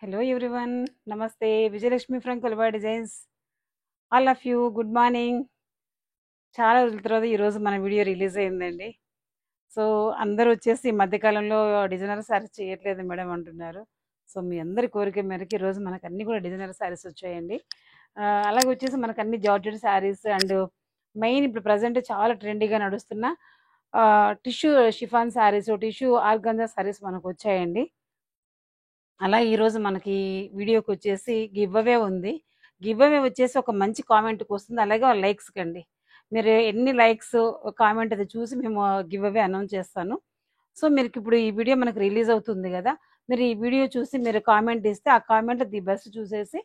Hello everyone, Namaste, Vijayalakshmi from Kolaba Designs. All of you, good morning. చాలా రోజుల తర్వాత ఈరోజు మన వీడియో రిలీజ్ అయిందండి. సో అందరూ వచ్చేసి ఈ మధ్యకాలంలో డిజైనర్ శారీస్ చేయట్లేదు మేడం అంటున్నారు. సో మీ అందరి కోరిక మేరకు ఈరోజు మనకు అన్ని కూడా డిజైనర్ శారీస్ వచ్చాయండి. అలాగే వచ్చేసి మనకు అన్ని జార్జెట్ శారీస్ అండ్ మెయిన్ ఇప్పుడు ప్రజెంట్ చాలా ట్రెండీగా నడుస్తున్న tissue chiffon saris, tissue organza saris మనకు వచ్చాయండి. అలా ఈరోజు మనకి వీడియోకి వచ్చేసి గివ్ అవే ఉంది. గివ్ అవే వచ్చేసి ఒక మంచి కామెంట్కి వస్తుంది, అలాగే లైక్స్కి అండి. మీరు ఎన్ని లైక్స్ కామెంట్ అది చూసి మేము గివ్ అవే అనౌన్స్ చేస్తాను. సో మీరు ఇప్పుడు ఈ వీడియో మనకు రిలీజ్ అవుతుంది కదా, మీరు ఈ వీడియో చూసి మీరు కామెంట్ ఇస్తే ఆ కామెంట్ ది బెస్ట్ చూసేసి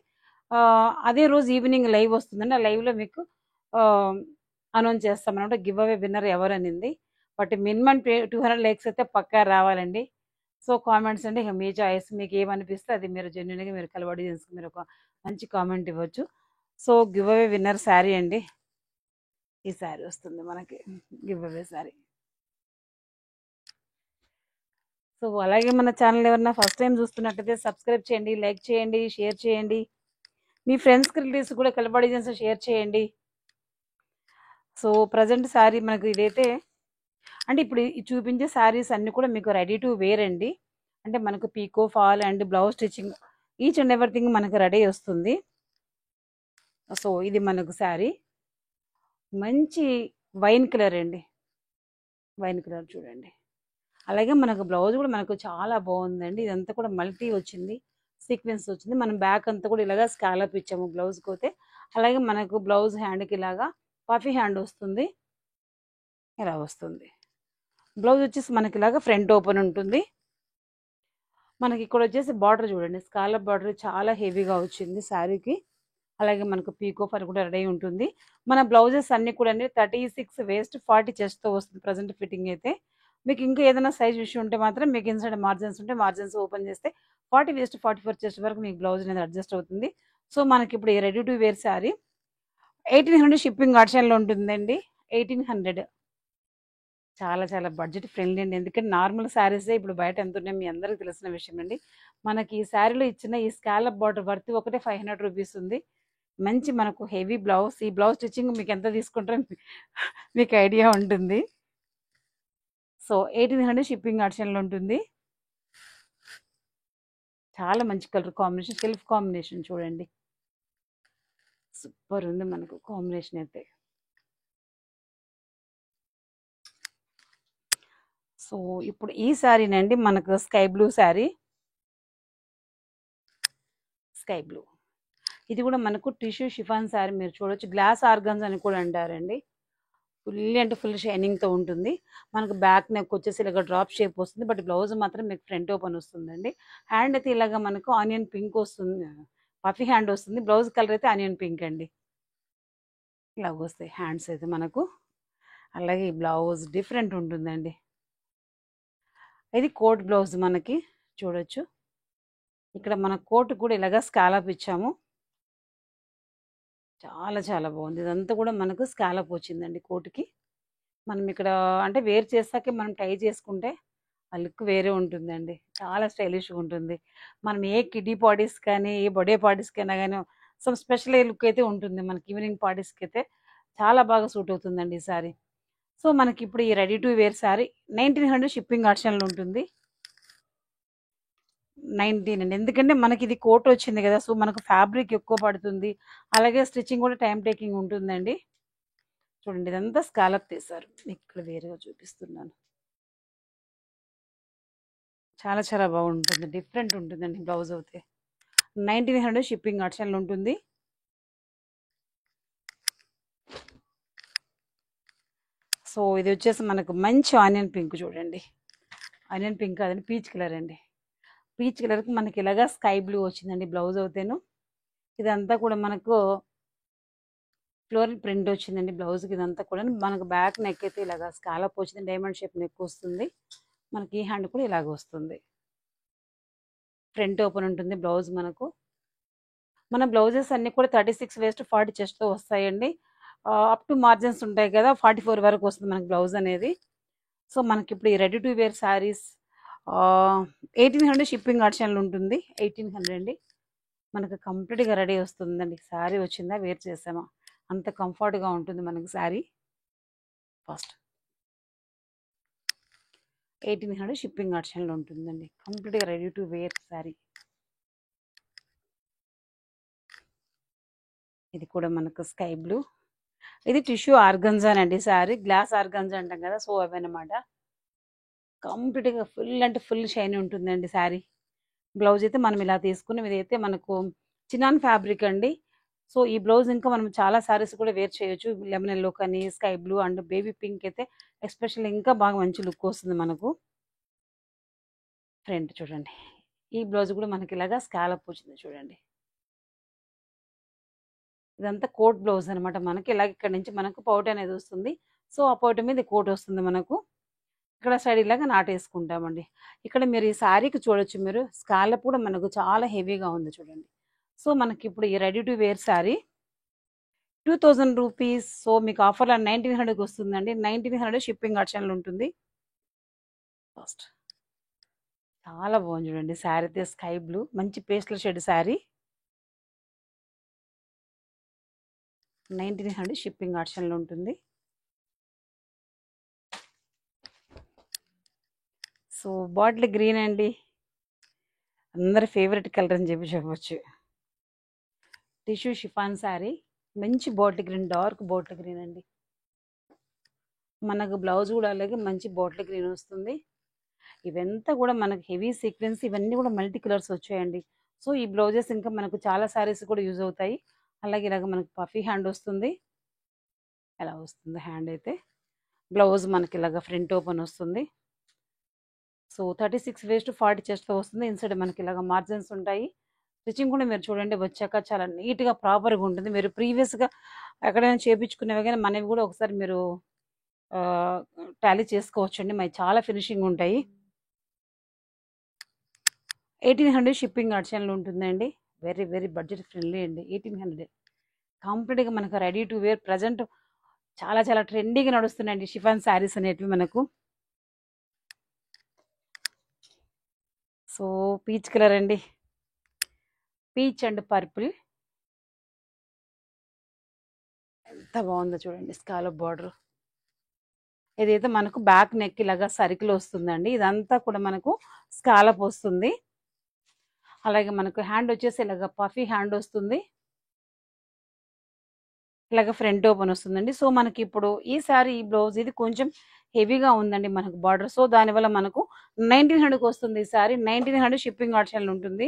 అదే రోజు ఈవినింగ్ లైవ్ వస్తుందండి. ఆ లైవ్లో మీకు అనౌన్స్ చేస్తాం అనమాట గివ్ అవే విన్నర్ ఎవరు అనింది. బట్ మినిమం 200 లైక్స్ అయితే పక్కా రావాలండి. సో కామెంట్స్ అంటే ఇక మీ చాయిస్, మీకు ఏమనిపిస్తే అది మీరు జెన్యున్గా మీరు కలబడి చేసుకుని మీరు ఒక మంచి కామెంట్ ఇవ్వచ్చు. So give away winner sari అండి, ఈ శారీ వస్తుంది మనకి గివ్ అవే శారీ. సో అలాగే మన ఛానల్ ఎవరన్నా ఫస్ట్ టైం చూస్తున్నట్టయితే సబ్స్క్రైబ్ చేయండి, లైక్ చేయండి, షేర్ చేయండి, మీ ఫ్రెండ్స్కి రిలేటివ్స్ కూడా కలబడి చేసి షేర్ చేయండి. సో ప్రజెంట్ శారీ మనకు ఇదైతే అంటే ఇప్పుడు ఈ చూపించే శారీస్ అన్ని కూడా మీకు రెడీ టు వేర్ అండి. అంటే మనకు picot fall and blouse stitching each and everything మనకు రెడీ వస్తుంది. సో ఇది మనకు శారీ మంచి వైన్ కలర్ అండి, వైన్ కలర్ చూడండి. అలాగే మనకు బ్లౌజ్ కూడా మనకు చాలా బాగుందండి. ఇదంతా కూడా మల్టీ వచ్చింది, సీక్వెన్స్ వచ్చింది. మనం బ్యాక్ అంతా కూడా ఇలాగా స్కాలప్ ఇచ్చాము బ్లౌజ్కి పోతే. అలాగే మనకు బ్లౌజ్ హ్యాండ్కి ఇలాగా పఫీ హ్యాండ్ వస్తుంది, ఇలా వస్తుంది. బ్లౌజ్ వచ్చేసి మనకి ఇలాగా ఫ్రంట్ ఓపెన్ ఉంటుంది. మనకి ఇక్కడ వచ్చేసి బార్డర్ చూడండి, స్కాలప్ బార్డర్ చాలా హెవీగా వచ్చింది శారీకి. అలాగే మనకు పీకో ఫర్ కూడా రెడీ ఉంటుంది. మన బ్లౌజెస్ అన్ని కూడా 36 వేస్ట్ 40 చెస్ట్తో వస్తుంది ప్రజెంట్ ఫిట్టింగ్ అయితే. మీకు ఇంకా ఏదైనా సైజ్ ఇష్యూ ఉంటే మాత్రం మీకు ఇన్సైడ్ మార్జిన్స్ ఉంటే మార్జిన్స్ ఓపెన్ చేస్తే 40 వేస్ట్ 44 చెస్ట్ వరకు మీకు బ్లౌజ్ అనేది అడ్జస్ట్ అవుతుంది. సో మనకి ఇప్పుడు ఈ ready to wear sari 1800 shipping ఆప్షన్లో ఉంటుందండి. 1800 చాలా చాలా బడ్జెట్ ఫ్రెండ్లీ అండి. ఎందుకంటే నార్మల్ శారీసే ఇప్పుడు బయట ఎంత ఉన్నాయి మీ అందరికీ తెలిసిన విషయం అండి. మనకి ఈ శారీలో ఇచ్చిన ఈ స్కాలప్ బార్డర్ వర్త్ ఒకటే 500 రూపీస్ ఉంది. మంచి మనకు హెవీ బ్లౌజ్, ఈ బ్లౌజ్ స్టిచ్చింగ్ మీకు ఎంత తీసుకుంటారో మీకు ఐడియా ఉంటుంది. సో 1800 షిప్పింగ్ ఆప్షన్లో ఉంటుంది. చాలా మంచి కలర్ కాంబినేషన్, సెల్ఫ్ కాంబినేషన్ చూడండి, సూపర్ ఉంది మనకు కాంబినేషన్ అయితే. సో ఇప్పుడు ఈ శారీనండి మనకు sky blue sari, sky blue. ఇది కూడా మనకు టిష్యూ షిఫాన్ శారీ, మీరు చూడొచ్చు గ్లాస్ ఆర్గన్స్ అని కూడా అంటారండి. ఫుల్ అంటే ఫుల్ షైనింగ్తో ఉంటుంది. మనకు బ్యాక్ నెక్ వచ్చేసి ఇలాగ డ్రాప్ షేప్ వస్తుంది, బట్ బ్లౌజ్ మాత్రం మీకు ఫ్రంట్ ఓపెన్ వస్తుందండి. హ్యాండ్ అయితే ఇలాగ మనకు ఆనియన్ పింక్ వస్తుంది, పఫీ హ్యాండ్ వస్తుంది. బ్లౌజ్ కలర్ అయితే ఆనియన్ పింక్ అండి, ఇలాగ వస్తాయి హ్యాండ్స్ అయితే మనకు. అలాగే ఈ బ్లౌజ్ డిఫరెంట్ ఉంటుందండి. ఇది కోట్ బ్లౌజ్ మనకి చూడొచ్చు. ఇక్కడ మన కోట్ కూడా ఇలాగ స్కాలప్ ఇచ్చాము, చాలా చాలా బాగుంది. ఇదంతా కూడా మనకు స్కాలప్ వచ్చిందండి కోట్కి. మనం ఇక్కడ అంటే వేర్ చేస్తాకే మనం టై చేసుకుంటే ఆ లుక్ వేరే ఉంటుందండి, చాలా స్టైలిష్గా ఉంటుంది. మనం ఏ కిడ్డీ పార్టీస్ కానీ ఏ బర్త్డే పార్టీస్కైనా కానీ సమ్ స్పెషల్ లుక్ అయితే ఉంటుంది. మనకి ఈవినింగ్ పార్టీస్కి అయితే చాలా బాగా సూట్ అవుతుందండి ఈ సారీ. సో మనకి ఇప్పుడు ఈ ready to wear sari 1900 shipping ఆప్షన్లో ఉంటుంది. 19 అండి, ఎందుకంటే మనకి ఇది కోట్ వచ్చింది కదా, సో మనకు ఫ్యాబ్రిక్ ఎక్కువ పడుతుంది. అలాగే స్టిచ్చింగ్ కూడా టైం టేకింగ్ ఉంటుందండి. చూడండి ఇదంతా స్కాలప్ తీశారు, మీకు ఇక్కడ వేరేగా చూపిస్తున్నాను. చాలా చాలా బాగుంటుంది, డిఫరెంట్ ఉంటుందండి బ్లౌజ్ అయితే. 1900 షిప్పింగ్ ఆప్షన్లో ఉంటుంది. సో ఇది వచ్చేసి మనకు మంచి ఆనియన్ పింక్ చూడండి, ఆనియన్ పింక్ కాదండి పీచ్ కలర్ అండి. పీచ్ కలర్కి మనకి ఇలాగా స్కై బ్లూ వచ్చిందండి బ్లౌజ్ అవుతేను. ఇదంతా కూడా మనకు ఫ్లోరల్ ప్రింట్ వచ్చిందండి బ్లౌజ్కి. ఇదంతా కూడా మనకు బ్యాక్ నెక్ అయితే ఇలాగా స్కాలప్ వచ్చింది, డైమండ్ షేప్ నెక్ వస్తుంది. మనకి ఈ హ్యాండ్ కూడా ఇలాగ వస్తుంది, ఫ్రంట్ ఓపెన్ ఉంటుంది బ్లౌజ్ మనకు. మన బ్లౌజెస్ అన్నీ కూడా 36 వేస్ట్ 40 చెస్ట్తో వస్తాయండి. అప్ టు మార్జిన్స్ ఉంటాయి కదా, 44 వరకు వస్తుంది మనకి బ్లౌజ్ అనేది. సో మనకి ఇప్పుడు ఈ ready to wear saris 1800 shipping ఆప్షన్లు ఉంటుంది. 1800 అండి. మనకు కంప్లీట్గా రెడీ వస్తుందండి. శారీ వచ్చిందా, వేర్ చేసామా, అంత కంఫర్ట్గా ఉంటుంది మనకు శారీ. ఫస్ట్ 1800 షిప్పింగ్ ఆప్షన్లు ఉంటుందండి. కంప్లీట్గా రెడీ టు వేర్ శారీ. ఇది కూడా మనకు స్కై బ్లూ. ఇది టిష్యూ ఆర్గంజా అండి శారీ. గ్లాస్ ఆర్గంజా అంటాం కదా, సో అవన్నమాట. కంప్లీట్గా ఫుల్ అంటే ఫుల్ షైన్ ఉంటుందండి శారీ. బ్లౌజ్ అయితే మనం ఇలా తీసుకుని, ఇదైతే మనకు చినాన్ ఫ్యాబ్రిక్ అండి. సో ఈ బ్లౌజ్ ఇంకా మనం చాలా శారీస్ కూడా వేర్ చేయొచ్చు. లెమన్ ఎల్లో కానీ, sky blue and baby pink అయితే ఎస్పెషల్ ఇంకా బాగా మంచి లుక్ వస్తుంది మనకు. ఫ్రంట్ చూడండి, ఈ బ్లౌజ్ కూడా మనకి ఇలాగా స్కాలప్ వచ్చింది చూడండి. ఇదంతా కోట్ బ్లౌజ్ అనమాట. మనకి ఇలాగ ఇక్కడ నుంచి మనకు పౌట్ అనేది వస్తుంది. సో ఆ పౌట్ మీద కోట్ వస్తుంది మనకు. ఇక్కడ సైడ్ ఇలాగా నాటేసుకుంటామండి. ఇక్కడ మీరు ఈ శారీకి చూడొచ్చు, మీరు స్కాలప్ కూడా మనకు చాలా హెవీగా ఉంది చూడండి. సో మనకి ఇప్పుడు ఈ ready to wear sari 2000 rupees. So మీకు ఆఫర్లో 1900కి వస్తుందండి. 1900 షిప్పింగ్ ఆప్షన్లు ఉంటుంది. ఫస్ట్ చాలా బాగుంది చూడండి శారీ అయితే. స్కై బ్లూ మంచి పేస్టల్ షేడ్ శారీ. 1900 షిప్పింగ్ ఆప్షన్లు ఉంటుంది. సో బాటిల్ గ్రీన్ అండి, అందరి ఫేవరెట్ కలర్ అని చెప్పొచ్చు. టిష్యూ షిఫాన్ శారీ, మంచి bottle green, dark bottle green అండి. మనకు బ్లౌజ్ కూడా అలాగే మంచి బాటిల్ గ్రీన్ వస్తుంది. ఇవంతా కూడా మనకు హెవీ సీక్వెన్స్, ఇవన్నీ కూడా మల్టీ కలర్స్ వచ్చాయండి. సో ఈ బ్లౌజెస్ ఇంకా మనకు చాలా శారీస్ కూడా యూజ్ అవుతాయి. అలాగే ఇలాగ మనకు పఫీ హ్యాండ్ వస్తుంది. ఎలా వస్తుంది హ్యాండ్ అయితే. బ్లౌజ్ మనకి ఇలాగ ఫ్రంట్ ఓపెన్ వస్తుంది. సో 36 వేస్ట్ 40 చెస్ట్తో వస్తుంది. ఇన్సైడ్ మనకి ఇలాగ మార్జిన్స్ ఉంటాయి. స్టిచ్చింగ్ కూడా మీరు చూడండి వచ్చాక చాలా నీట్గా ప్రాపర్గా ఉంటుంది. మీరు ప్రీవియస్గా ఎక్కడైనా చేయించుకునేవి కానీ మనవి కూడా ఒకసారి మీరు టాలీ చేసుకోవచ్చండి. మరి చాలా ఫినిషింగ్ ఉంటాయి. 1800 షిప్పింగ్ ఆప్షన్లు ఉంటుందండి. వెరీ వెరీ బడ్జెట్ ఫ్రెండ్లీ అండి. 1800 కంప్లీట్గా మనకు రెడీ టు వేర్. ప్రజెంట్ చాలా చాలా ట్రెండీగా నడుస్తున్నాయండి షిఫాన్ శారీస్ అనేటివి మనకు. సో పీచ్ కలర్ అండి, పీచ్ అండ్ పర్పుల్. ఎంత బాగుందో చూడండి స్కాలప్ బార్డర్. ఇదైతే మనకు బ్యాక్ నెక్ ఇలాగా సర్కిల్ వస్తుందండి. ఇదంతా కూడా మనకు స్కాలప్ వస్తుంది. అలాగే మనకు హ్యాండ్ వచ్చేసి ఇలాగ పఫీ హ్యాండ్ వస్తుంది. ఇలాగ ఫ్రంట్ ఓపెన్ వస్తుందండి. సో మనకి ఇప్పుడు ఈ సారీ ఈ బ్లౌజ్ ఇది కొంచెం హెవీగా ఉందండి మనకు బార్డర్. సో దానివల్ల మనకు 1900కి వస్తుంది ఈ సారీ. 1900 షిప్పింగ్ ఆప్షన్లు ఉంటుంది.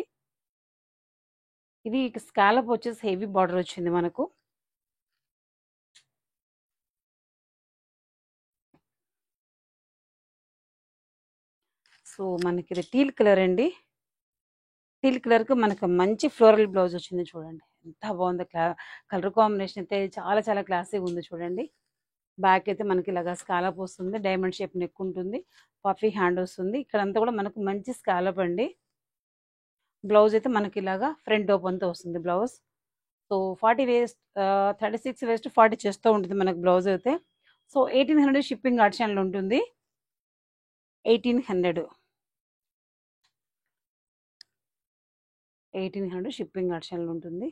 ఇది స్కాలప్ వచ్చేసి హెవీ బార్డర్ వచ్చింది మనకు. సో మనకి ఇది టీల్ కలర్ అండి. టీల్ కలర్కి మనకు మంచి ఫ్లోరల్ బ్లౌజ్ వచ్చింది చూడండి. ఎంత బాగుంది. కలర్ కాంబినేషన్ అయితే చాలా చాలా క్లాసీగా ఉంది చూడండి. బ్యాక్ అయితే మనకి ఇలాగా స్కాలప్ వస్తుంది. డైమండ్ షేప్ నెక్ ఉంటుంది. పఫీ హ్యాండ్ వస్తుంది. ఇక్కడంతా కూడా మనకు మంచి స్కాలప్ అండి. బ్లౌజ్ అయితే మనకి ఇలాగా ఫ్రంట్ ఓపెన్తో వస్తుంది బ్లౌజ్. సో 40 వేస్ట్ 36 వేస్ట్ 40 చెస్ట్తో ఉంటుంది మనకు బ్లౌజ్ అయితే. సో 1800 షిప్పింగ్ ఆప్షన్లు ఉంటుంది. 1800 షిప్పింగ్ ఆప్షన్లు ఉంటుంది.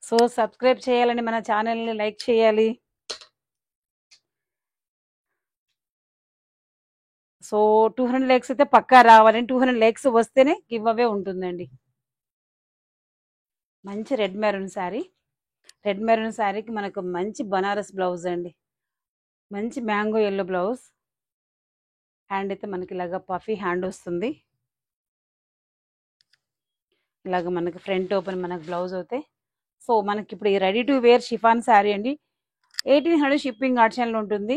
సో సబ్స్క్రైబ్ చేయాలండి మన ఛానల్ని, లైక్ చేయాలి. సో 200 లైక్స్ అయితే పక్కా రావాలని, 200 లైక్స్ వస్తేనే గివ్ అవే ఉంటుందండి. మంచి red maroon sari. Red maroon శారీకి మనకు మంచి బనారస్ బ్లౌజ్ అండి. మంచి మ్యాంగో ఎల్లో బ్లౌజ్. హ్యాండ్ అయితే మనకి ఇలాగ పఫీ హ్యాండ్ వస్తుంది. ఇలాగ మనకి ఫ్రంట్ ఓపెన్ మనకు బ్లౌజ్ అవుతాయి. సో మనకి ఇప్పుడు ఈ ready to wear chiffon sari అండి. 1800 షిప్పింగ్ ఆప్షన్లు ఉంటుంది.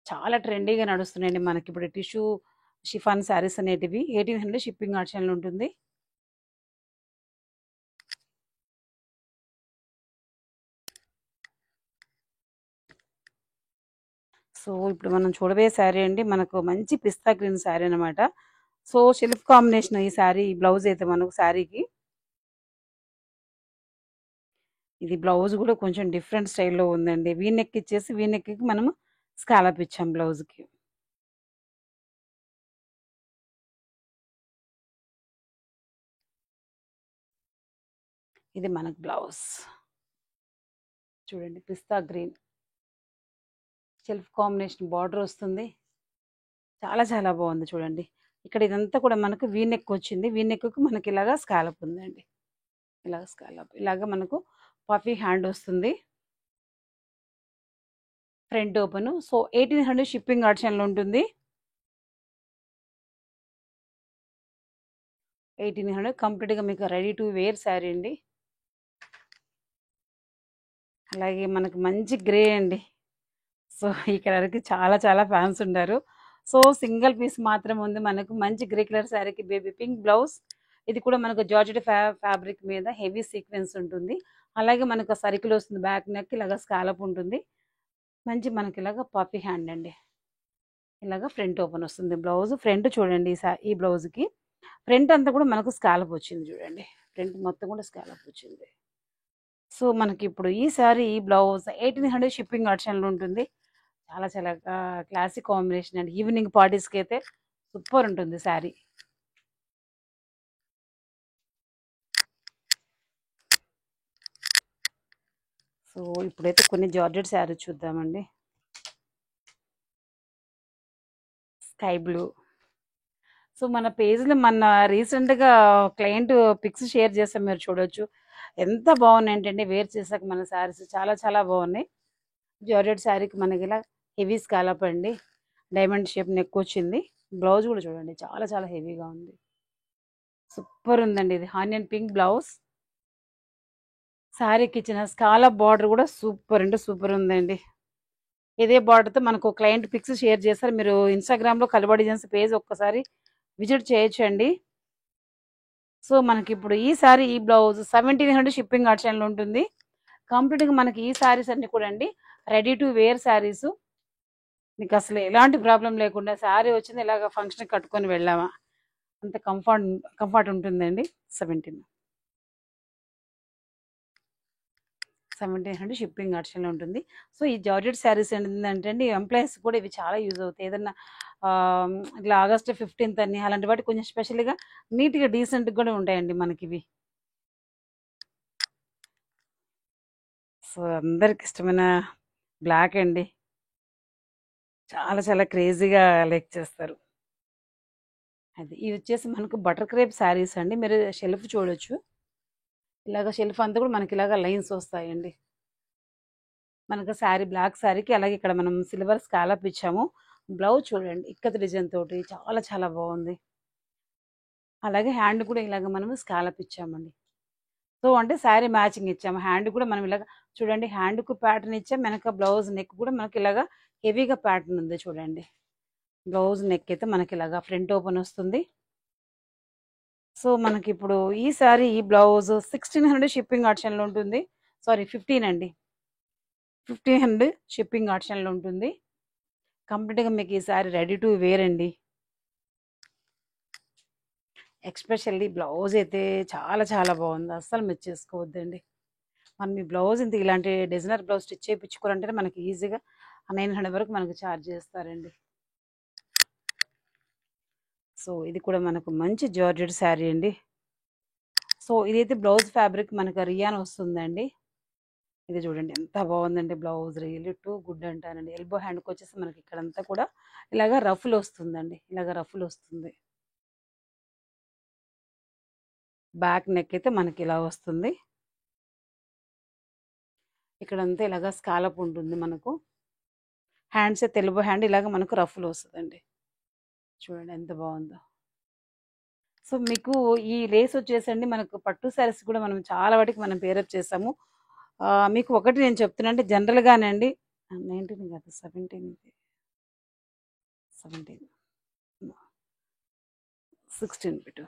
చాలా ట్రెండీగా నడుస్తున్నాయండి మనకి ఇప్పుడు టిష్యూ షిఫాన్ శారీస్ అనేటివి. 1800 షిప్పింగ్ ఆప్షన్లు ఉంటుంది. సో ఇప్పుడు మనం చూడబోయే శారీ అండి మనకు మంచి పిస్తా గ్రీన్ శారీ అనమాట. సో షెల్ఫ్ కాంబినేషన్ ఈ శారీ, ఈ బ్లౌజ్ అయితే మనకు శారీకి. ఇది బ్లౌజ్ కూడా కొంచెం డిఫరెంట్ స్టైల్లో ఉందండి. వీ నెక్ ఇచ్చేసి వీ నెక్కి మనము స్కాలప్ ఇచ్చాం బ్లౌజ్కి. ఇది మనకు బ్లౌజ్ చూడండి, పిస్తా గ్రీన్ సెల్ఫ్ కాంబినేషన్ బార్డర్ వస్తుంది. చాలా చాలా బాగుంది చూడండి. ఇక్కడ ఇదంతా కూడా మనకు వీ నెక్ వచ్చింది. వీ నెక్కు మనకి ఇలాగా స్కాలప్ ఉందండి. ఇలాగ స్కాలప్ ఇలాగ మనకు పఫీ హ్యాండ్ వస్తుంది. Front open. సో 1800 షిప్పింగ్ ఆప్షన్లో ఉంటుంది. 1800 కంప్లీట్గా మీకు రెడీ టు వేర్ శారీ అండి. అలాగే మనకు మంచి గ్రే అండి. సో ఈ కలర్కి చాలా చాలా ఫ్యాన్స్ ఉన్నారు. సో సింగిల్ పీస్ మాత్రం ఉంది మనకు. మంచి గ్రే కలర్ శారీకి బేబీ పింక్ బ్లౌజ్. ఇది కూడా మనకు జార్జెట్ ఫ్యాబ్రిక్ మీద హెవీ సీక్వెన్స్ ఉంటుంది. అలాగే మనకు సర్కిల్ వస్తుంది. బ్యాక్ నెక్ ఇలాగ స్కాలప్ ఉంటుంది. మంచి మనకి ఇలాగ పఫీ హ్యాండ్ అండి. ఇలాగ ఫ్రంట్ ఓపెన్ వస్తుంది. బ్లౌజ్ ఫ్రంట్ చూడండి. ఈ బ్లౌజ్కి ఫ్రంట్ అంతా కూడా మనకు స్కాలప్ వచ్చింది చూడండి. ఫ్రంట్ మొత్తం కూడా స్కాలప్ వచ్చింది. సో మనకి ఇప్పుడు ఈ సారీ ఈ బ్లౌజ్ 1800 షిప్పింగ్ ఆప్షన్లో ఉంటుంది. చాలా చాలా క్లాసిక్ కాంబినేషన్ అండి. ఈవినింగ్ పార్టీస్కి అయితే సూపర్ ఉంటుంది శారీ. సో ఇప్పుడైతే కొన్ని జార్జెట్ శారీ చూద్దామండి. Sky blue. సో మన పేజ్లో మన రీసెంట్గా క్లయింట్ పిక్స్ షేర్ చేస్తాం, మీరు చూడొచ్చు. ఎంత బాగున్నాయి ఏంటంటే వేర్ చేసాక మన శారీస్ చాలా చాలా బాగున్నాయి. జార్జెట్ శారీకి మనకి ఇలా హెవీ స్కాలప్ అండి. డైమండ్ షేప్ నెక్ వచ్చింది. బ్లౌజ్ కూడా చూడండి చాలా చాలా హెవీగా ఉంది. సూపర్ ఉందండి. ఇది ఆనియన్ పింక్ బ్లౌజ్. శారీకి ఇచ్చిన స్కాలప్ బార్డర్ కూడా సూపర్ అంటే సూపర్ ఉందండి. ఇదే బార్డర్తో మనకు క్లయింట్ పిక్స్ షేర్ చేస్తారు. మీరు ఇన్స్టాగ్రామ్లో కలబడి డిజైన్స్ పేజ్ ఒక్కసారి విజిట్ చేయొచ్చండి. సో మనకి ఇప్పుడు ఈ సారీ ఈ బ్లౌజ్ 1700 షిప్పింగ్ ఆప్షన్లో ఉంటుంది. కంప్లీట్గా మనకి ఈ శారీస్ అన్ని కూడా అండి రెడీ టు వేర్ శారీస్. మీకు అసలు ఎలాంటి ప్రాబ్లం లేకుండా శారీ వచ్చింది ఇలాగ ఫంక్షన్ కట్టుకొని వెళ్ళామా అంత కంఫర్ట్ ఉంటుందండి. 1700 షిప్పింగ్ ఆప్షన్లో ఉంటుంది. సో ఈ జార్జెట్ శారీస్ ఏంటంటే అండి ఎంప్లాయీస్ కూడా ఇవి చాలా యూజ్ అవుతాయి. ఏదన్నా ఇట్లా ఆగస్ట్ 15th అని అలాంటి వాటి కొంచెం స్పెషల్గా నీట్గా డీసెంట్గా కూడా ఉంటాయండి మనకి ఇవి. సో అందరికి ఇష్టమైన బ్లాక్ అండి. చాలా చాలా క్రేజీగా లైక్ చేస్తారు. అది ఇవి వచ్చేసి మనకు బటర్ క్రేప్ శారీస్ అండి. మీరు షెల్ఫ్ చూడొచ్చు. ఇలాగ షెల్ఫ్ అంతా కూడా మనకి ఇలాగ లైన్స్ వస్తాయండి. మనకు శారీ బ్లాక్ శారీకి అలాగే ఇక్కడ మనం సిల్వర్ స్కాలప్ ఇచ్చాము. బ్లౌజ్ చూడండి ఇక్కత డిజైన్ తోటి చాలా చాలా బాగుంది. అలాగే హ్యాండ్ కూడా ఇలాగ మనము స్కాలప్ ఇచ్చామండి. సో అంటే శారీ మ్యాచింగ్ ఇచ్చాము. హ్యాండ్ కూడా మనం ఇలాగ చూడండి, హ్యాండ్కు ప్యాటర్న్ ఇచ్చాం. వెనక బ్లౌజ్ నెక్ కూడా మనకి ఇలాగా హెవీగా ప్యాటర్న్ ఉంది చూడండి. బ్లౌజ్ నెక్ అయితే మనకి ఇలాగా ఫ్రంట్ ఓపెన్ వస్తుంది. సో మనకి ఇప్పుడు ఈ సారీ ఈ బ్లౌజ్ 1600 షిప్పింగ్ ఆప్షన్లో ఉంటుంది. సారీ 15 అండి. 1500 షిప్పింగ్ ఆప్షన్లో ఉంటుంది. కంప్లీట్గా మీకు ఈ సారీ రెడీ టు వేర్ అండి. ఎక్స్పెషల్లీ బ్లౌజ్ అయితే చాలా చాలా బాగుంది. అస్సలు మిస్ చేసుకోవద్దండి. మనం ఈ బ్లౌజ్ ఇంత ఇలాంటి డిజైనర్ బ్లౌజ్ స్టిచ్ చేయించుకోవాలంటే మనకి ఈజీగా 900 వరకు మనకు ఛార్జ్ చేస్తారండి. సో ఇది కూడా మనకు మంచి జార్జెట్ శారీ అండి. సో ఇదైతే బ్లౌజ్ ఫ్యాబ్రిక్ మనకు రియాన్ వస్తుందండి. ఇది చూడండి ఎంత బాగుందండి. బ్లౌజ్ రియల్లీ టూ గుడ్ అంటానండి. ఎల్బో హ్యాండ్కి వచ్చేసి మనకి ఇక్కడంతా కూడా ఇలాగ రఫుల్ వస్తుందండి. ఇలాగ రఫుల్ వస్తుంది. బ్యాక్ నెక్ అయితే మనకి ఇలా వస్తుంది. ఇక్కడంతా ఇలాగ స్కాలప్ ఉంటుంది మనకు. హ్యాండ్స్ అయితే ఎల్బో హ్యాండ్ ఇలాగ మనకు రఫుల్ వస్తుందండి. చూడండి ఎంత బాగుందో. సో మీకు ఈ లేస్ వచ్చేసండి మనకు పట్టు శారీస్ కూడా మనం చాలా వాటికి మనం పేరప్ చేసాము. మీకు ఒకటి నేను చెప్తున్నా అంటే జనరల్గానే అండి 19 కాదు 17 16 పెట్టు.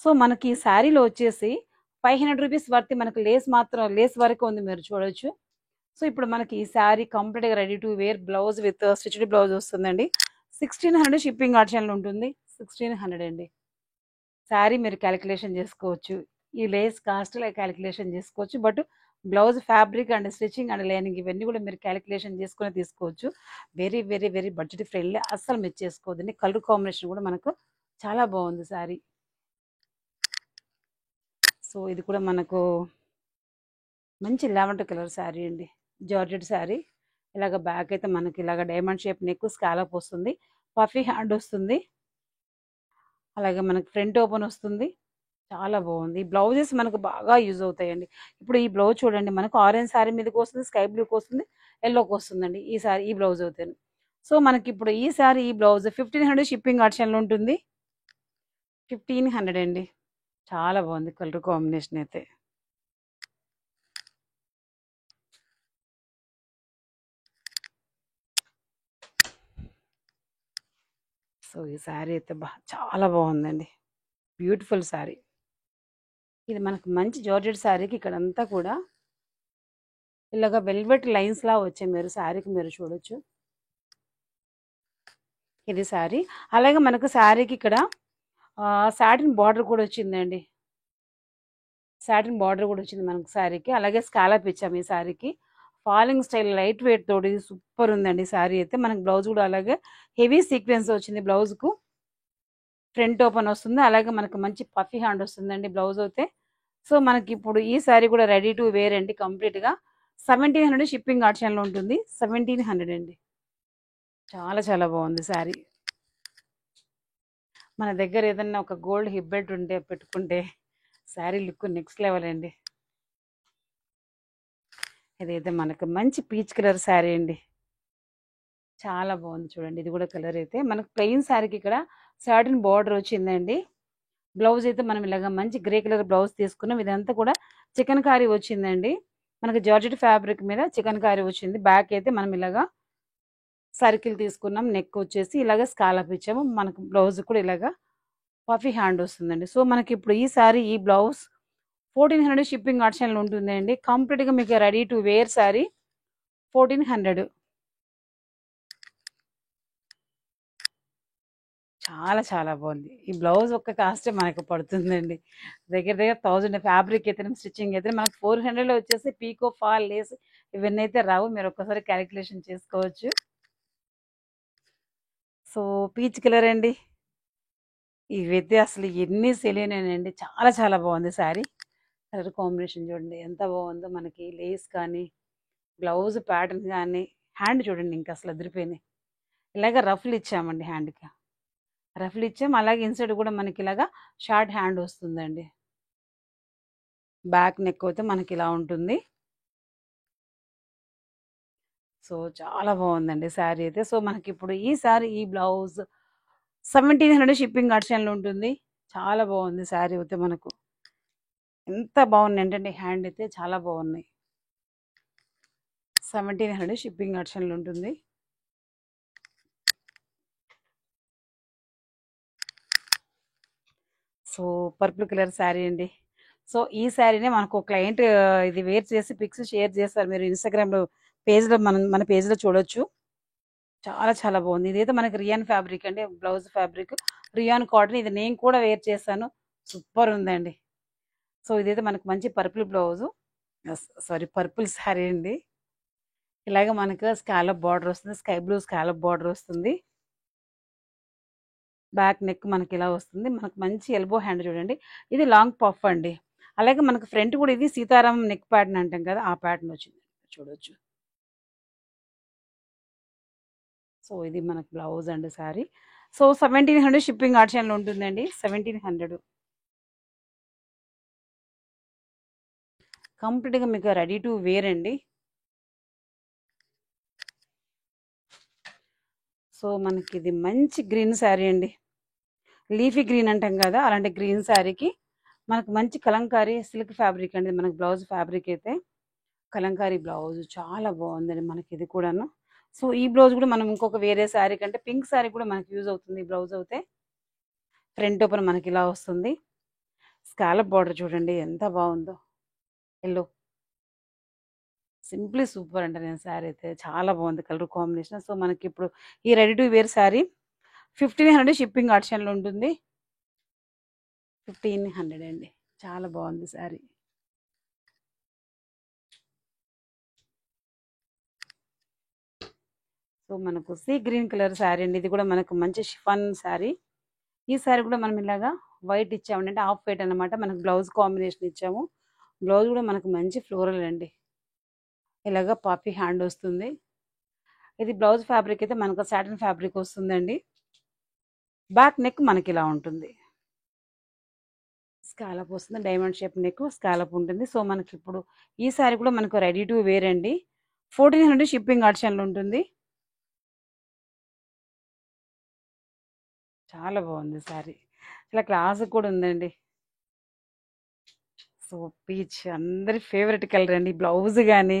సో మనకి ఈ శారీలో వచ్చేసి 500 రూపీస్ వర్తి మనకు లేస్ వరకు ఉంది, మీరు చూడొచ్చు. సో ఇప్పుడు మనకి ఈ శారీ కంప్లీట్గా ready to wear blouse with stitched blouse వస్తుందండి. 1600 షిప్పింగ్ ఆప్షన్లో ఉంటుంది. 1600 అండి. శారీ మీరు క్యాలిక్యులేషన్ చేసుకోవచ్చు. ఈ లేస్ కాస్ట్ క్యాలిక్యులేషన్ చేసుకోవచ్చు. But blouse fabric and stitching and lining ఇవన్నీ కూడా మీరు క్యాలిక్యులేషన్ చేసుకుని తీసుకోవచ్చు. Very very very budget friendly. అస్సలు మిస్ చేసుకోవద్దండి. కలర్ కాంబినేషన్ కూడా మనకు చాలా బాగుంది శారీ. సో ఇది కూడా మనకు మంచి లావెండర్ కలర్ శారీ అండి, జార్జెట్ శారీ. ఇలాగ బ్యాక్ అయితే మనకి ఇలాగ డైమండ్ షేప్ నెక్, స్కాలప్ వస్తుంది, పఫీ హ్యాండ్ వస్తుంది, అలాగే మనకి ఫ్రంట్ ఓపెన్ వస్తుంది. చాలా బాగుంది. ఈ బ్లౌజెస్ మనకు బాగా యూజ్ అవుతాయండి. ఇప్పుడు ఈ బ్లౌజ్ చూడండి, మనకు ఆరెంజ్ శారీ మీదకి వస్తుంది, స్కై బ్లూకి వస్తుంది, ఎల్లోకి వస్తుందండి ఈ శారీ, ఈ బ్లౌజ్ అవుతాను. సో మనకి ఇప్పుడు ఈ శారీ, ఈ బ్లౌజ్ 1500 షిప్పింగ్ ఆప్షన్లో ఉంటుంది. 1500 అండి. చాలా బాగుంది కలర్ కాంబినేషన్ అయితే. సో ఈ శారీ అయితే చాలా బాగుందండి, బ్యూటిఫుల్ శారీ. ఇది మనకు మంచి జార్జెట్ శారీకి ఇక్కడంతా కూడా ఇలాగ వెల్వెట్ లైన్స్ లా వచ్చాయి, మీరు శారీకి మీరు చూడొచ్చు. ఇది శారీ. అలాగే మనకు శారీకి ఇక్కడ సాటిన్ బార్డర్ కూడా వచ్చిందండి, సాటిన్ బార్డర్ కూడా వచ్చింది మనకు శారీకి. అలాగే స్కాలప్ ఇచ్చాము ఈ శారీకి, ఫాలింగ్ స్టైల్ లైట్ వెయిట్ తోటి సూపర్ ఉందండి శారీ అయితే. మనకు బ్లౌజ్ కూడా అలాగే హెవీ సీక్వెన్స్ వచ్చింది, బ్లౌజ్కు ఫ్రంట్ ఓపెన్ వస్తుంది, అలాగే మనకు మంచి పఫీ హ్యాండ్ వస్తుందండి బ్లౌజ్ అయితే. సో మనకి ఇప్పుడు ఈ శారీ కూడా రెడీ టు వేర్ అండి, కంప్లీట్గా 1700 షిప్పింగ్ ఆప్షన్లో ఉంటుంది. 1700 అండి, చాలా చాలా బాగుంది శారీ. మన దగ్గర ఏదన్నా ఒక గోల్డ్ హిప్ బెల్ట్ ఉంటే పెట్టుకుంటే శారీ లుక్ నెక్స్ట్ లెవెల్ అండి. ఇదైతే మనకు మంచి పీచ్ కలర్ శారీ అండి, చాలా బాగుంది చూడండి. ఇది కూడా కలర్ అయితే మనకు ప్లెయిన్ శారీకి ఇక్కడ సాటిన్ బార్డర్ వచ్చిందండి. బ్లౌజ్ అయితే మనం ఇలాగా మంచి గ్రే కలర్ బ్లౌజ్ తీసుకున్నాం. ఇదంతా కూడా చికెన్ కారీ వచ్చిందండి, మనకి జార్జెట్ ఫ్యాబ్రిక్ మీద చికెన్ కారీ వచ్చింది. బ్యాక్ అయితే మనం ఇలాగా సర్కిల్ తీసుకున్నాం, నెక్ వచ్చేసి ఇలాగ స్కాలప్ ఇచ్చాము. మనకు బ్లౌజ్ కూడా ఇలాగా పఫీ హ్యాండ్ వస్తుందండి. సో మనకి ఇప్పుడు ఈ శారీ, ఈ బ్లౌజ్ 1400 షిప్పింగ్ ఆప్షన్లో ఉంటుందండి. కంప్లీట్గా మీకు రెడీ టు వేర్ శారీ 1400. చాలా చాలా బాగుంది. ఈ బ్లౌజ్ ఒక్క కాస్టే మనకు పడుతుందండి, దగ్గర దగ్గర 1000. ఫ్యాబ్రిక్ అయితే స్టిచ్చింగ్ అయితే మనకు 400లో వచ్చేసి పీకో ఫాల్ లేస్ ఇవన్నీ అయితే రావు, మీరు ఒక్కసారి క్యాలిక్యులేషన్ చేసుకోవచ్చు. సో పీచ్ కలర్ అండి, ఇవైతే అసలు ఎన్ని తెలియనేనండి, చాలా చాలా బాగుంది శారీ. కలర్ కాంబినేషన్ చూడండి ఎంత బాగుందో, మనకి లేస్ కానీ బ్లౌజ్ ప్యాటర్న్ కానీ, హ్యాండ్ చూడండి ఇంకా అసలు అదిరిపోయినాయి. ఇలాగ రఫ్లు ఇచ్చామండి, హ్యాండ్కి రఫ్లు ఇచ్చాం. అలాగే ఇన్సైడ్ కూడా మనకి ఇలాగా షార్ట్ హ్యాండ్ వస్తుందండి. బ్యాక్ నెక్ అయితే మనకి ఇలా ఉంటుంది. సో చాలా బాగుందండి శారీ అయితే. సో మనకి ఇప్పుడు ఈ శారీ, ఈ బ్లౌజ్ 1700 షిప్పింగ్ ఆప్షన్లో ఉంటుంది. చాలా బాగుంది శారీ అయితే మనకు, ఎంత బాగున్నాయి అంటే హ్యాండ్ అయితే చాలా బాగున్నాయి. 1700 షిప్పింగ్ ఆప్షన్లో ఉంటుంది. సో పర్పుల్ కలర్ శారీ అండి. సో ఈ శారీనే మనకు క్లయింట్ ఇది వేర్ చేసి పిక్స్ షేర్ చేస్తారు, మీరు ఇన్స్టాగ్రామ్లో పేజ్లో మన పేజ్లో చూడొచ్చు. చాలా చాలా బాగుంది. ఇదైతే మనకి రియాన్ ఫ్యాబ్రిక్ అండి, బ్లౌజ్ ఫ్యాబ్రిక్ రియాన్ కాటన్. ఇది నేను కూడా వేర్ చేశాను, సూపర్ ఉందండి. సో ఇదైతే మనకు మంచి purple blouse, sorry purple sari అండి. ఇలాగ మనకు స్కాలప్ బార్డర్ వస్తుంది, స్కై బ్లూ స్కాలప్ బార్డర్ వస్తుంది. బ్యాక్ నెక్ మనకి ఇలా వస్తుంది, మనకు మంచి ఎల్బో హ్యాండ్ చూడండి. ఇది లాంగ్ పఫ్ అండి. అలాగే మనకు ఫ్రంట్ కూడా ఇది సీతారాం నెక్ ప్యాటర్న్ అంటాం కదా, ఆ ప్యాటర్న్ వచ్చింది చూడొచ్చు. సో ఇది మనకు బ్లౌజ్ అండి శారీ. సో 1700 షిప్పింగ్ ఆప్షన్లో ఉంటుందండి. 1700 కంప్లీట్గా మీకు రెడీ టు వేర్ అండి. సో మనకి ఇది మంచి గ్రీన్ శారీ అండి, లీఫీ గ్రీన్ అంటాం కదా, అలాంటి గ్రీన్ శారీకి మనకు మంచి కలంకారీ సిల్క్ ఫ్యాబ్రిక్ అండి. మనకు బ్లౌజ్ ఫ్యాబ్రిక్ అయితే కలంకారీ బ్లౌజ్ చాలా బాగుందండి మనకి ఇది కూడాను. సో ఈ బ్లౌజ్ కూడా మనం ఇంకొక వేరే శారీ కంటే పింక్ శారీ కూడా మనకి యూజ్ అవుతుంది. ఈ బ్లౌజ్ అయితే ఫ్రంట్ ఓపెన్ మనకి ఇలా వస్తుంది, స్కాలప్ బార్డర్ చూడండి ఎంత బాగుందో, ఎల్లో సింప్లీ సూపర్ అండి. నేను శారీ అయితే చాలా బాగుంది కలర్ కాంబినేషన్. సో మనకి ఇప్పుడు ఈ ready to wear sari 1500 shipping ఆప్షన్లో ఉంటుంది. 1500 అండి, చాలా బాగుంది శారీ. సో మనకు సీ గ్రీన్ కలర్ శారీ అండి, ఇది కూడా మనకు మంచి షిఫాన్ శారీ. ఈ శారీ కూడా మనం ఇలాగా వైట్ ఇచ్చామండి, అంటే ఆఫ్ వైట్ అనమాట. మనకు బ్లౌజ్ కాంబినేషన్ ఇచ్చాము. బ్లౌజ్ కూడా మనకు మంచి ఫ్లోరల్ అండి, ఇలాగా పాపీ హ్యాండ్ వస్తుంది. ఇది బ్లౌజ్ ఫ్యాబ్రిక్ అయితే మనకు సాటిన్ ఫ్యాబ్రిక్ వస్తుందండి. బ్యాక్ నెక్ మనకి ఇలా ఉంటుంది, స్కాలప్ వస్తుంది, డైమండ్ షేప్ నెక్ స్కాలప్ ఉంటుంది. సో మనకి ఇప్పుడు ఈ సారీ కూడా మనకు రెడీ టు వేర్ అండి. 1400 షిప్పింగ్ ఆప్షన్లు ఉంటుంది. చాలా బాగుంది సారీ, చాలా క్లాస్ కూడా ఉందండి. సో పీచ్ అందరి ఫేవరెట్ కలర్ అండి. బ్లౌజ్ కానీ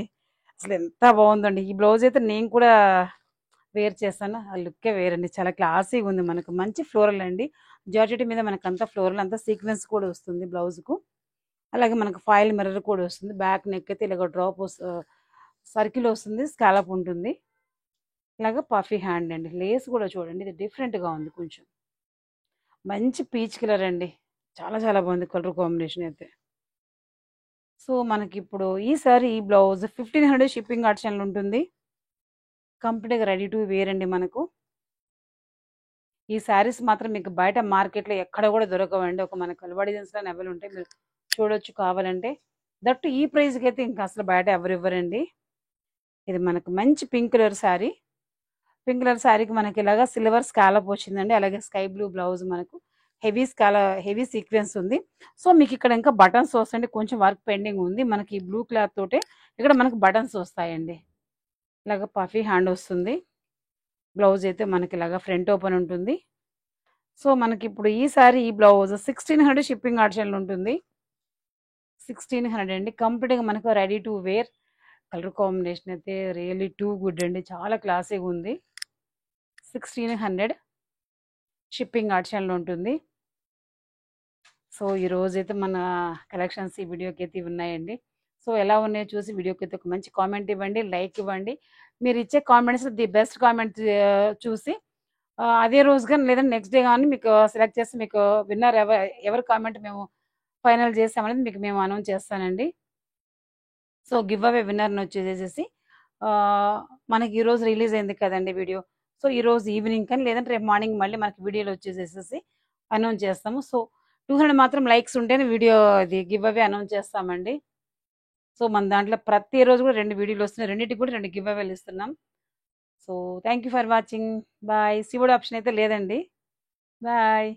అసలు ఎంత బాగుందండి. ఈ బ్లౌజ్ అయితే నేను కూడా వేర్ చేస్తాను, ఆ లుక్కే వేరండి. చాలా క్లాసీగా ఉంది, మనకు మంచి ఫ్లోరల్ అండి. జార్జెట్ మీద మనకు అంతా ఫ్లోరల్, అంతా సీక్వెన్స్ కూడా వస్తుంది బ్లౌజ్కు. అలాగే మనకు ఫాయిల్ మిర్రర్ కూడా వస్తుంది. బ్యాక్ నెక్ అయితే ఇలాగ డ్రాప్ సర్కిల్ వస్తుంది, స్కాలప్ ఉంటుంది. ఇలాగ పఫీ హ్యాండ్ అండి. లేస్ కూడా చూడండి, ఇది డిఫరెంట్గా ఉంది కొంచెం. మంచి పీచ్ కలర్ అండి, చాలా చాలా బాగుంది కలర్ కాంబినేషన్ అయితే. సో మనకి ఇప్పుడు ఈ సారీ ఈ బ్లౌజ్ 1500 షిప్పింగ్ ఆప్షన్లు ఉంటుంది. కంప్లీట్గా రెడీ టు వేర్ అండి మనకు. ఈ శారీస్ మాత్రం మీకు బయట మార్కెట్లో ఎక్కడ కూడా దొరకవండి. ఒక మన కలవాడి డిజైన్స్లో అవైలబుల్ ఉంటాయి, మీరు చూడొచ్చు కావాలంటే. దట్టు ఈ ప్రైస్కి అయితే ఇంకా అసలు బయట ఎవరు ఇవ్వరండి. ఇది మనకు మంచి pink colour sari. Pink colour శారీకి మనకి ఇలాగా సిల్వర్ స్కాలప్ వచ్చిందండి. అలాగే స్కై బ్లూ బ్లౌజ్, మనకు హెవీ సీక్వెన్స్ ఉంది. సో మీకు ఇక్కడ ఇంకా బటన్స్ వస్తాయండి, కొంచెం వర్క్ పెండింగ్ ఉంది. మనకి ఈ బ్లూ క్లాత్ తోటే ఇక్కడ మనకు బటన్స్ వస్తాయండి. ఇలాగ పఫీ హ్యాండ్ వస్తుంది. బ్లౌజ్ అయితే మనకి ఇలాగా ఫ్రంట్ ఓపెన్ ఉంటుంది. సో మనకి ఇప్పుడు ఈ సారీ ఈ బ్లౌజ్ 1600 షిప్పింగ్ ఆప్షన్లు ఉంటుంది. 1600 అండి. కంప్లీట్గా మనకు ready to wear. Colour combination అయితే రియల్లీ టూ గుడ్ అండి, చాలా క్లాసీగా ఉంది. 1600 షిప్పింగ్ ఆప్షన్లు ఉంటుంది. సో ఈరోజు అయితే మన కలెక్షన్స్ ఈ వీడియోకి అయితే ఉన్నాయండి. సో ఎలా ఉన్నాయో చూసి వీడియోకి అయితే ఒక మంచి కామెంట్ ఇవ్వండి, లైక్ ఇవ్వండి. మీరు ఇచ్చే కామెంట్స్ ది బెస్ట్ కామెంట్ చూసి అదే రోజు కానీ లేదంటే నెక్స్ట్ డే కానీ మీకు సెలెక్ట్ చేసి మీకు విన్నర్ ఎవరి కామెంట్ మేము ఫైనల్ చేస్తామనేది మీకు మేము అనౌన్స్ చేస్తానండి. సో గివ్ అవే విన్నర్ని వచ్చేసేసి మనకి ఈరోజు రిలీజ్ అయింది కదండి వీడియో. సో ఈరోజు ఈవినింగ్ కానీ లేదంటే రేపు మార్నింగ్ మళ్ళీ మనకి వీడియోలో వచ్చేసేసి అనౌన్స్ చేస్తాము. సో 200 మాత్రం లైక్స్ ఉంటేనే వీడియో ఇది గివ్ అవే అనౌన్స్ చేస్తామండి. సో మన దాంట్లో ప్రతిరోజు కూడా 2 వీడియోలు వస్తున్నాయి, రెండింటికి కూడా 2 గివ్ అవేలు ఇస్తున్నాం. So thank you for watching. Bye. శివుడు ఆప్షన్ అయితే లేదండి. బాయ్.